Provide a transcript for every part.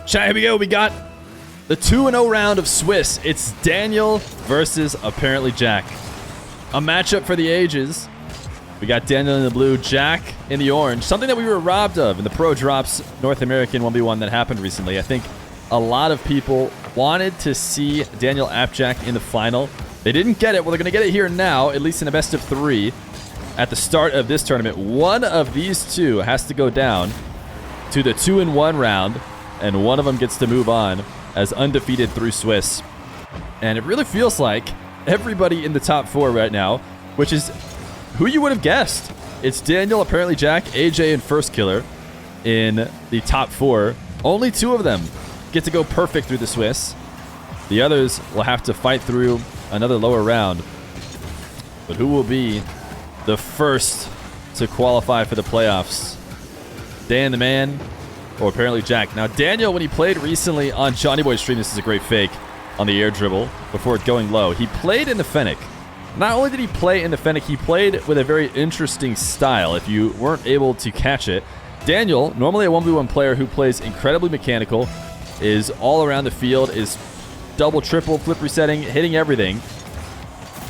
Chat, here we go. We got the 2-0 round of Swiss. It's Daniel versus ApparentlyJack. A matchup for the ages. We got Daniel in the blue, Jack in the orange. Something that we were robbed of in the Pro Drops North American 1v1 that happened recently. I think a lot of people wanted to see Daniel AppJack in the final. They didn't get it. Well, they're going to get it here now, at least in a best of 3. At the start of this tournament, one of these two has to go down to the 2-1 round, and one of them gets to move on as undefeated through Swiss. And it really feels like everybody in the top 4 right now, which is who you would have guessed. It's Daniel, ApparentlyJack, AJ, and First Killer in the top 4. Only 2 of them get to go perfect through the Swiss. The others will have to fight through another lower round. But who will be the first to qualify for the playoffs? Dan the Man or ApparentlyJack? Now, Daniel, when he played recently on Johnny Boy's stream, this is a great fake on the air dribble before going low. He played in the Fennec. Not only did he play in the Fennec, he played with a very interesting style if you weren't able to catch it. Daniel, normally a 1v1 player who plays incredibly mechanical, is all around the field, is double, triple, flip resetting, hitting everything.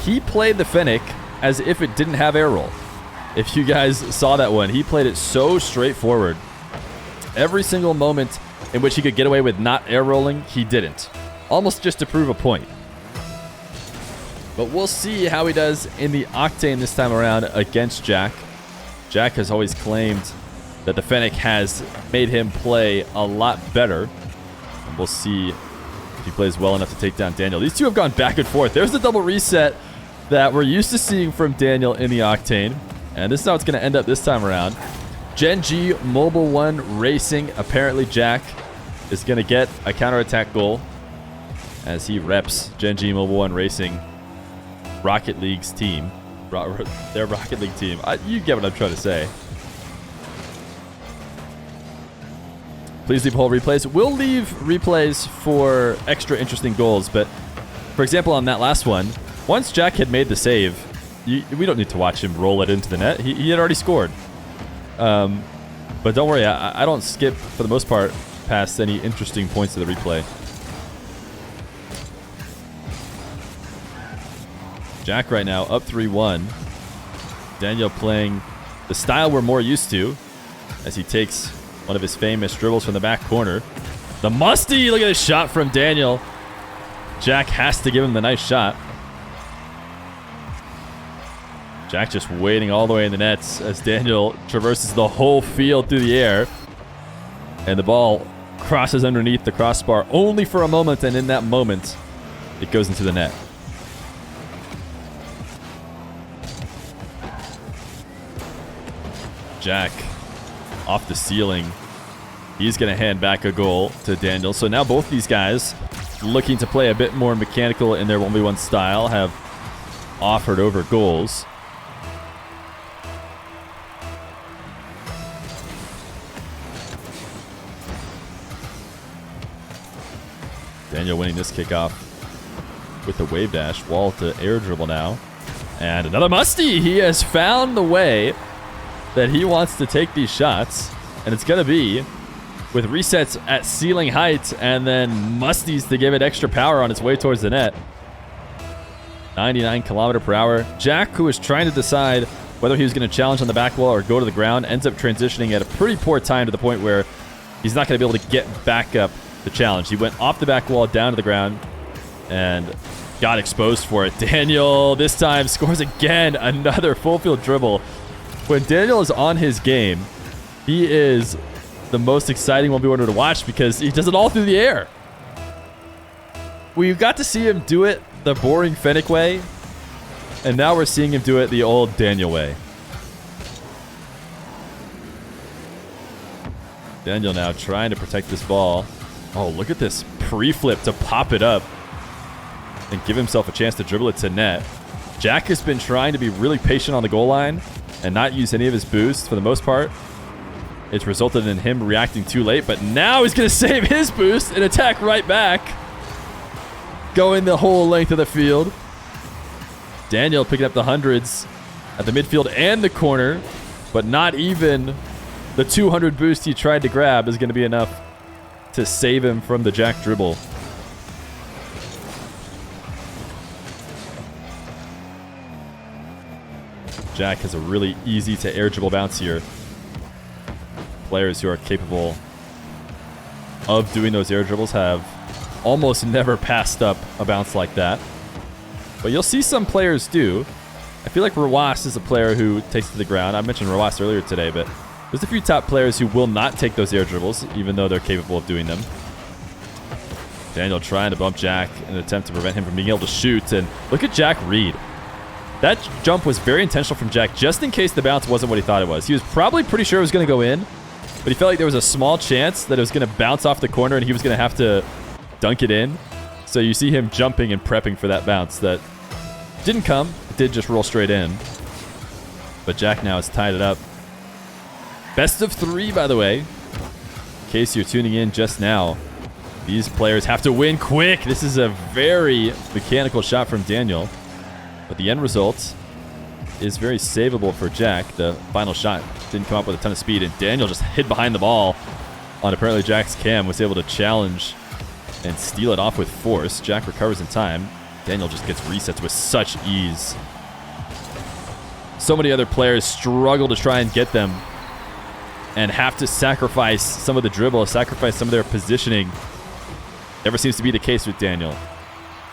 He played the Fennec as if it didn't have air roll. If you guys saw that one, he played it so straightforward. Every single moment in which he could get away with not air rolling, he didn't. Almost just to prove a point. But we'll see how he does in the Octane this time around against Jack. Jack has always claimed that the Fennec has made him play a lot better. And we'll see if he plays well enough to take down Daniel. These two have gone back and forth. There's the double reset that we're used to seeing from Daniel in the Octane. And this is how it's going to end up this time around. Gen G Mobile 1 Racing, ApparentlyJack, is going to get a counterattack goal as he reps Gen G Mobile 1 Racing, Rocket League's team. Their Rocket League team. You get what I'm trying to say. Please leave whole replays. We'll leave replays for extra interesting goals, but for example, on that last one, once Jack had made the save, we don't need to watch him roll it into the net. He had already scored. But don't worry, I don't skip, for the most part, past any interesting points of the replay. Jack right now up 3-1. Daniel playing the style we're more used to as he takes one of his famous dribbles from the back corner. The musty! Look at this shot from Daniel. Jack has to give him the nice shot. Jack just waiting all the way in the nets as Daniel traverses the whole field through the air. And the ball crosses underneath the crossbar only for a moment, and in that moment, it goes into the net. Jack off the ceiling. He's going to hand back a goal to Daniel. So now both these guys, looking to play a bit more mechanical in their 1v1 style, have offered over goals. Daniel winning this kickoff with the wave dash. Wall to air dribble now. And another musty. He has found the way that he wants to take these shots. And it's going to be with resets at ceiling height and then musties to give it extra power on its way towards the net. 99 km/h. Jack, who was trying to decide whether he was going to challenge on the back wall or go to the ground, ends up transitioning at a pretty poor time to the point where he's not going to be able to get back up the challenge. He went off the back wall down to the ground and got exposed for it. Daniel this time scores again. Another full field dribble. When Daniel is on his game, he is the most exciting 1v1 to watch because he does it all through the air. We got to see him do it the boring Fennec way, and now we're seeing him do it the old Daniel way. Daniel now trying to protect this ball. Oh, look at this pre-flip to pop it up and give himself a chance to dribble it to net. Jack has been trying to be really patient on the goal line and not use any of his boosts for the most part. It's resulted in him reacting too late, but now he's going to save his boost and attack right back, going the whole length of the field. Daniel picking up the hundreds at the midfield and the corner, but not even the 200 boost he tried to grab is going to be enough to save him from the Jack dribble. Jack has a really easy to air dribble bounce here. Players who are capable of doing those air dribbles have almost never passed up a bounce like that. But you'll see some players do. I feel like Rawas is a player who takes it to the ground. I mentioned Rawas earlier today, but there's a few top players who will not take those air dribbles, even though they're capable of doing them. Daniel trying to bump Jack in an attempt to prevent him from being able to shoot. And look at Jack read. That jump was very intentional from Jack, just in case the bounce wasn't what he thought it was. He was probably pretty sure it was going to go in, but he felt like there was a small chance that it was going to bounce off the corner and he was going to have to dunk it in. So you see him jumping and prepping for that bounce that didn't come. It did just roll straight in. But Jack now has tied it up. Best of 3, by the way. In case you're tuning in just now, these players have to win quick. This is a very mechanical shot from Daniel. But the end result is very savable for Jack. The final shot didn't come up with a ton of speed, and Daniel just hid behind the ball on apparently Jack's cam, was able to challenge and steal it off with force. Jack recovers in time. Daniel just gets resets with such ease. So many other players struggle to try and get them and have to sacrifice some of the dribble, sacrifice some of their positioning. Never seems to be the case with Daniel.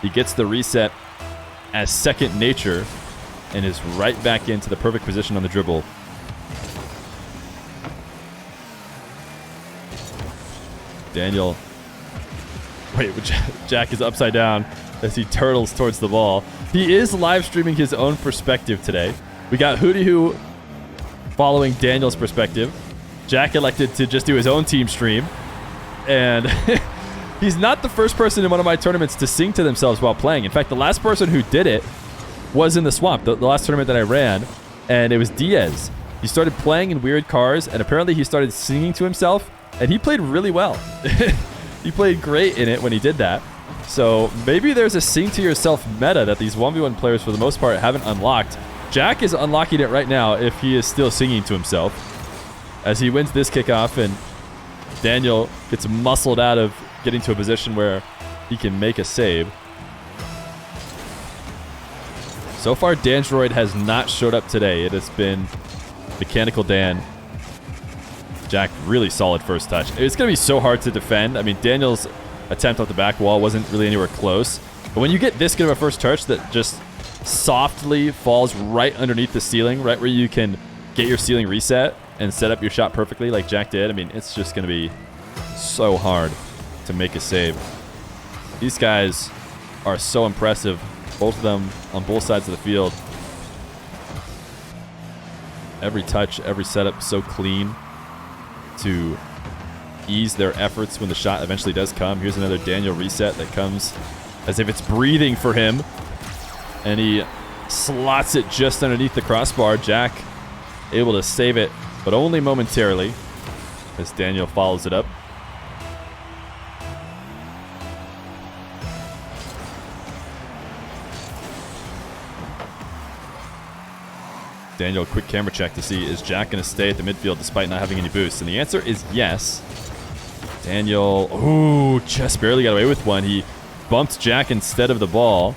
He gets the reset as second nature and is right back into the perfect position on the dribble. Daniel. Wait, Jack is upside down as he turtles towards the ball. He is live streaming his own perspective today. We got Hootie Hoo following Daniel's perspective. Jack elected to just do his own team stream. And he's not the first person in one of my tournaments to sing to themselves while playing. In fact, the last person who did it was in the swamp, the last tournament that I ran, and it was Diaz. He started playing in weird cars, and apparently he started singing to himself, and he played really well. He played great in it when he did that. So maybe there's a sing to yourself meta that these 1v1 players, for the most part, haven't unlocked. Jack is unlocking it right now if he is still singing to himself, as he wins this kickoff, and Daniel gets muscled out of getting to a position where he can make a save. So far, Dandroid has not showed up today. It has been Mechanical Dan. Jack, really solid first touch. It's going to be so hard to defend. I mean, Daniel's attempt off the back wall wasn't really anywhere close. But when you get this good of a first touch that just softly falls right underneath the ceiling, right where you can get your ceiling reset and set up your shot perfectly like Jack did, I mean, it's just going to be so hard to make a save. These guys are so impressive, both of them on both sides of the field. Every touch, every setup so clean to ease their efforts when the shot eventually does come. Here's another Daniel reset that comes as if it's breathing for him, and he slots it just underneath the crossbar. Jack able to save it, but only momentarily, as Daniel follows it up. Daniel, quick camera check to see, is Jack going to stay at the midfield despite not having any boosts? And the answer is yes. Daniel, ooh, just barely got away with one. He bumped Jack instead of the ball.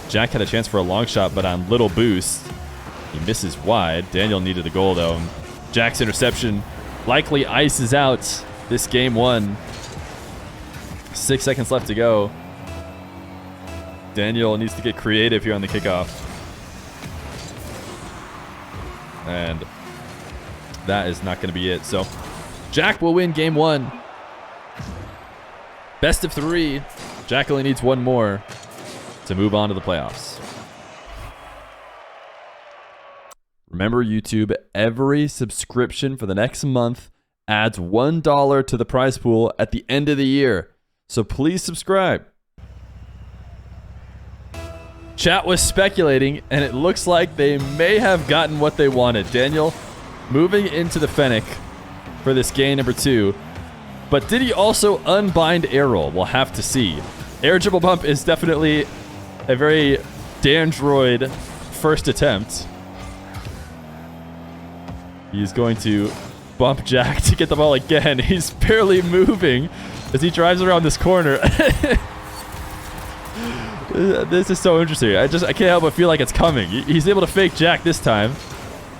Jack had a chance for a long shot, but on little boost, he misses wide. Daniel needed a goal, though. Jack's interception likely ices out this game one. 6 seconds left to go. Daniel needs to get creative here on the kickoff. And that is not going to be it. So Jack will win game one. Best of 3. Jack only needs one more to move on to the playoffs. Remember, YouTube, every subscription for the next month adds $1 to the prize pool at the end of the year. So please subscribe. Chat was speculating, and it looks like they may have gotten what they wanted. Daniel moving into the Fennec for this game number 2. But did he also unbind air roll? We'll have to see. Air dribble bump is definitely a very Dandroid first attempt. He's going to bump Jack to get the ball again. He's barely moving as he drives around this corner. This is so interesting. I can't help but feel like it's coming. He's able to fake Jack this time,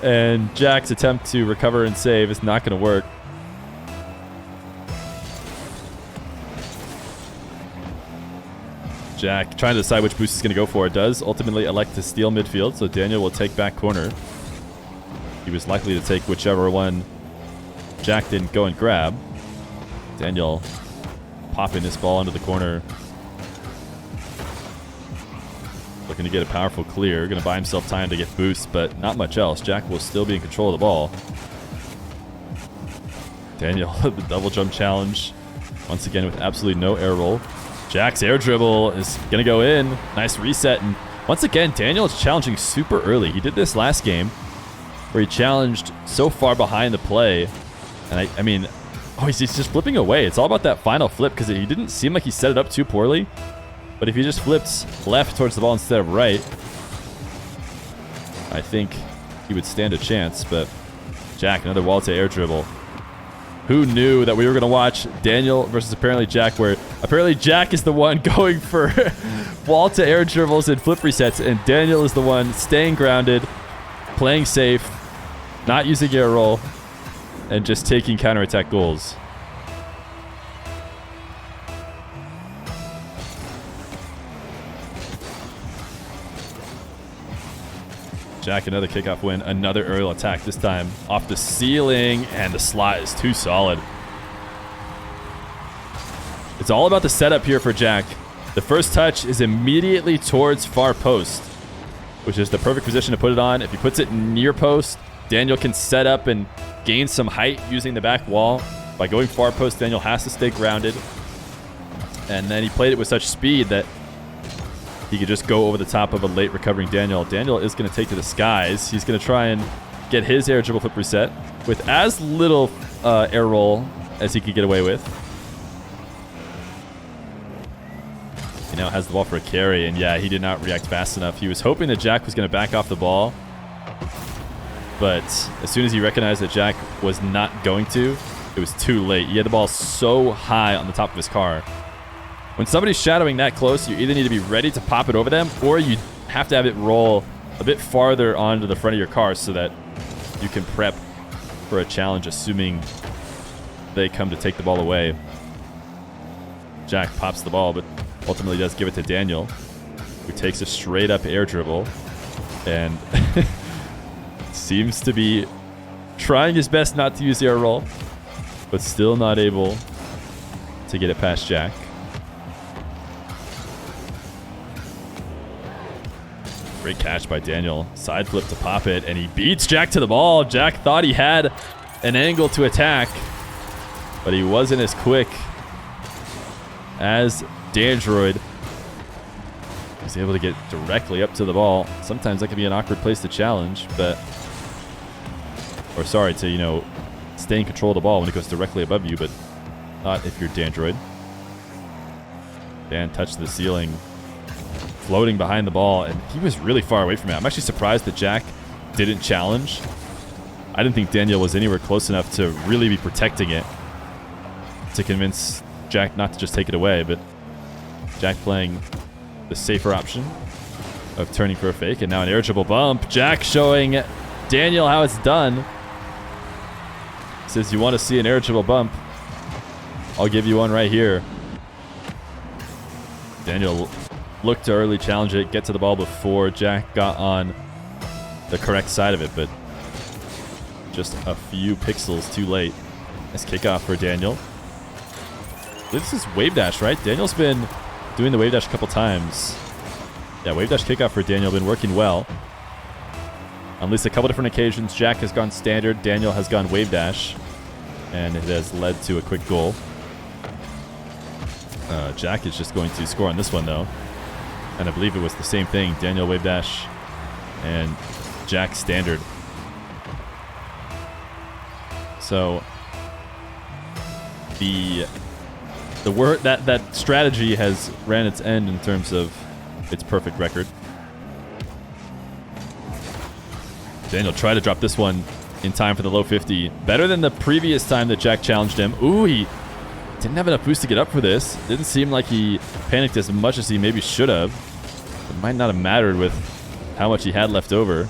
and Jack's attempt to recover and save is not going to work. Jack trying to decide which boost he's going to go for. It does ultimately elect to steal midfield, so Daniel will take back corner. He was likely to take whichever one Jack didn't go and grab. Daniel popping this ball into the corner. Looking to get a powerful clear. Going to buy himself time to get boost, but not much else. Jack will still be in control of the ball. Daniel, the double jump challenge. Once again with absolutely no air roll. Jack's air dribble is going to go in. Nice reset. And once again, Daniel is challenging super early. He did this last game where he challenged so far behind the play. And I mean, he's just flipping away. It's all about that final flip because he didn't seem like he set it up too poorly. But if he just flipped left towards the ball instead of right, I think he would stand a chance. But Jack, another wall to air dribble. Who knew that we were going to watch Daniel versus ApparentlyJack, where ApparentlyJack is the one going for wall to air dribbles and flip resets, and Daniel is the one staying grounded, playing safe, not using air roll, and just taking counterattack goals. Jack, another kickoff win, another aerial attack, this time off the ceiling, and the slot is too solid. It's all about the setup here for Jack. The first touch is immediately towards far post, which is the perfect position to put it on. If he puts it near post, Daniel can set up and gain some height using the back wall. By going far post, Daniel has to stay grounded. And then he played it with such speed that he could just go over the top of a late recovering Daniel. Daniel is going to take to the skies. He's going to try and get his air dribble flip reset with as little air roll as he could get away with. He now has the ball for a carry, and yeah, he did not react fast enough. He was hoping that Jack was going to back off the ball, but as soon as he recognized that Jack was not going to, it was too late. He had the ball so high on the top of his car. When somebody's shadowing that close, you either need to be ready to pop it over them, or you have to have it roll a bit farther onto the front of your car so that you can prep for a challenge, assuming they come to take the ball away. Jack pops the ball, but ultimately does give it to Daniel, who takes a straight up air dribble and seems to be trying his best not to use the air roll, but still not able to get it past Jack. Great catch by Daniel. Side flip to pop it, and he beats Jack to the ball. Jack thought he had an angle to attack, but he wasn't as quick as Dandroid. He's able to get directly up to the ball. Sometimes that can be an awkward place to challenge, but... Or sorry, to, you know, stay in control of the ball when it goes directly above you, but not if you're Dandroid. Dan touched the ceiling, floating behind the ball, and he was really far away from it. I'm actually surprised that Jack didn't challenge. I didn't think Daniel was anywhere close enough to really be protecting it to convince Jack not to just take it away, but Jack playing the safer option of turning for a fake, and now an air dribble bump. Jack showing Daniel how it's done. Says, you want to see an air dribble bump? I'll give you one right here. Daniel looked to early challenge it, get to the ball before Jack got on the correct side of it, but just a few pixels too late. Nice kickoff for Daniel. This is wave dash, right? Daniel's been doing the wave dash a couple times. Yeah, wave dash kickoff for Daniel, been working well. On at least a couple different occasions, Jack has gone standard, Daniel has gone wave dash, and it has led to a quick goal. Jack is just going to score on this one, though. And I believe it was the same thing. Daniel wave dash and Jack standard. So the word that strategy has ran its end in terms of its perfect record. Daniel tried to drop this one in time for the low 50. Better than the previous time that Jack challenged him. Ooh, he Didn't have enough boost to get up for this. Didn't seem like he panicked as much as he maybe should have. It might not have mattered with how much he had left over.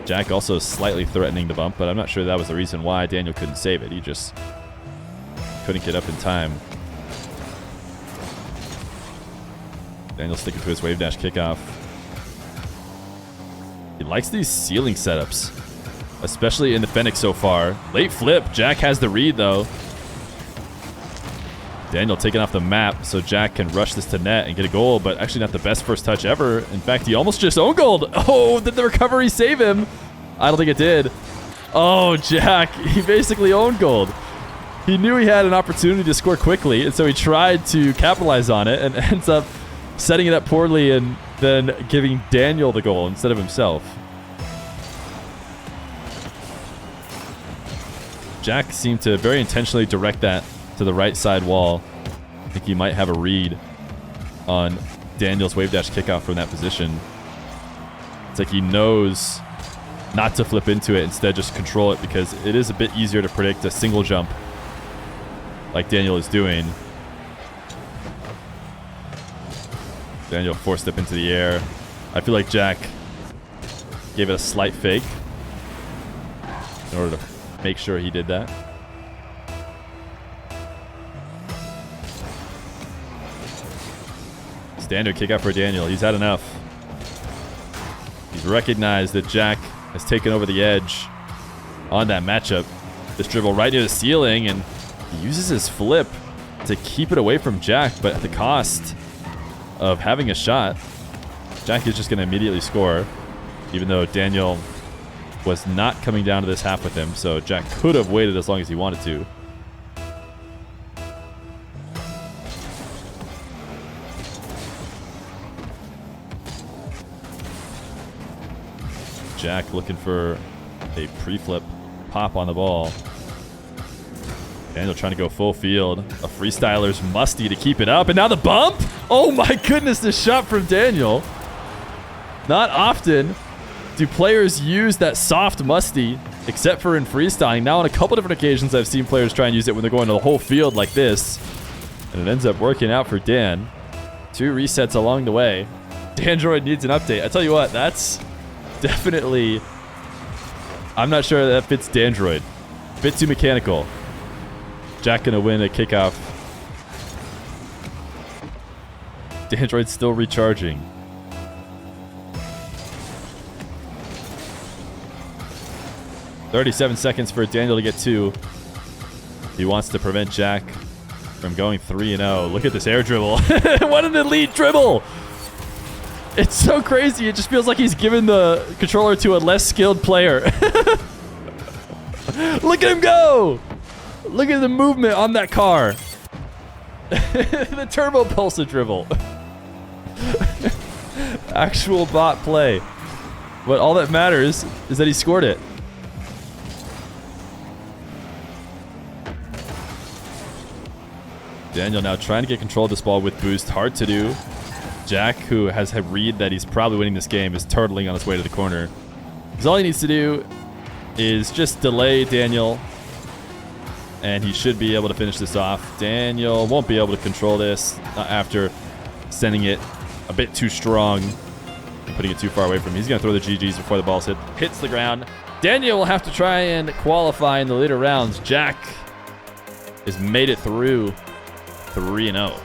Jack also slightly threatening the bump, but I'm not sure that was the reason why Daniel couldn't save it. He just couldn't get up in time. Daniel sticking to his wave dash kickoff. He likes these ceiling setups, especially in the Fennec so far. Late flip. Jack has the read, though. Daniel taking off the map so Jack can rush this to net and get a goal, but actually not the best first touch ever. In fact, he almost just own goaled. Oh, did the recovery save him? I don't think it did. Oh, Jack, he basically owned goaled. He knew he had an opportunity to score quickly, and so he tried to capitalize on it and ends up setting it up poorly and then giving Daniel the goal instead of himself. Jack seemed to very intentionally direct that to the right side wall. I think he might have a read on Daniel's wave dash kickoff from that position. It's like he knows not to flip into it, instead just control it, because it is a bit easier to predict a single jump like Daniel is doing. Daniel forced up into the air. I feel like Jack gave it a slight fake in order to make sure he did that. Standard kick out for Daniel. He's had enough. He's recognized that Jack has taken over the edge on that matchup. This dribble right near the ceiling, and he uses his flip to keep it away from Jack, but at the cost of having a shot. Jack is just going to immediately score, even though Daniel was not coming down to this half with him, so Jack could have waited as long as he wanted to. Jack looking for a pre-flip pop on the ball. Daniel trying to go full field. A freestyler's musty to keep it up. And now the bump. Oh my goodness, this shot from Daniel. Not often do players use that soft musty, except for in freestyling. Now on a couple different occasions I've seen players try and use it when they're going to the whole field like this. And it ends up working out for Dan. 2 resets along the way. Dandroid needs an update. I tell you what, that's definitely... I'm not sure that fits Dandroid. Bit too mechanical. Jack gonna win a kickoff. Dandroid's still recharging. "37 seconds for Daniel to get 2. He wants to prevent Jack from going 3-0. Look at this air dribble. What an elite dribble! It's so crazy. It just feels like he's given the controller to a less skilled player. Look at him go! Look at the movement on that car. The turbo pulsa dribble. Actual bot play. But all that matters is that he scored it. Daniel now trying to get control of this ball with boost. Hard to do. Jack, who has a read that he's probably winning this game, is turtling on his way to the corner. Because all he needs to do is just delay Daniel, and he should be able to finish this off. Daniel won't be able to control this after sending it a bit too strong and putting it too far away from him. He's going to throw the GGs before the ball hits the ground. Daniel will have to try and qualify in the later rounds. Jack has made it through 3-0.